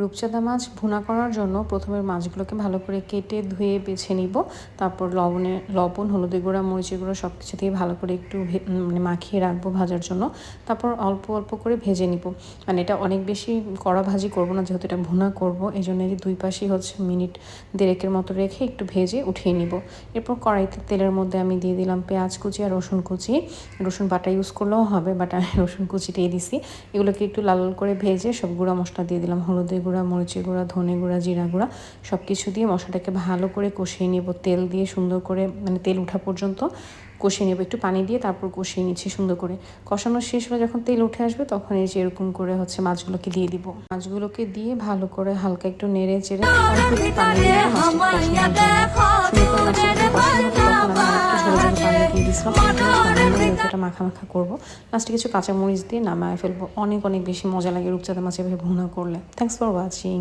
রূপচাঁদা মাছ ভুনা করার জন্য প্রথমে মাছগুলোকে ভালো করে কেটে ধুয়ে বেছে নিব। তারপর লবণ, হলুদের গুঁড়া, মরিচের গুঁড়া সব কিছু দিয়ে ভালো করে একটু মানে মাখিয়ে রাখবো ভাজার জন্য। তারপর অল্প অল্প করে ভেজে নিব। মানে এটা অনেক বেশি কড়া ভাজি করবো না, যেহেতু এটা ভুনা করবো। এই জন্য দুই পাশেই মিনিট 1.5 মতো রেখে একটু ভেজে উঠিয়ে নিব। এরপর কড়াইতে তেলের মধ্যে আমি দিয়ে দিলাম পেঁয়াজ কুচি আর রসুন কুচি। রসুন বাটা ইউজ করলেও হবে, বাট আমি রসুন কুচি দিয়ে দিছি। এগুলোকে একটু লাল করে ভেজে সব গুঁড়া মশলা দিয়ে দিলাম। হলুদের গুঁড়া, মরিচের গুঁড়া, ধনে গুঁড়া, জিরা গুঁড়া সব কিছু দিয়ে মশলাটাকে ভালো করে কষিয়ে নেব। তেল দিয়ে সুন্দর করে মানে তেল ওঠা পর্যন্ত কষিয়ে নেব। একটু পানি দিয়ে তারপর কষিয়ে নিচ্ছি সুন্দর করে। কষানো শেষ হলে যখন তেল উঠে আসবে তখন এই যে এরকম করে মাছগুলোকে দিয়ে দিব। মাছগুলোকে দিয়ে ভালো করে হালকা একটু নেড়ে চেড়ে অল্প একটু পানি দিয়ে মাছটা কষানোর জন্য সুন্দর করে মাছটাকে কষানো হবে। তখন আমি একটু ঝোল ঝোল পানি দিয়ে দিয়েছিলাম। এটা মাখা মাখা করবো। লাস্টে কিছু কাঁচামরিচ দিয়ে নামায় ফেলবো। অনেক অনেক বেশি মজা লাগে রূপচাঁদা মাছ এভাবে ভুনা করলে। Thanks for watching.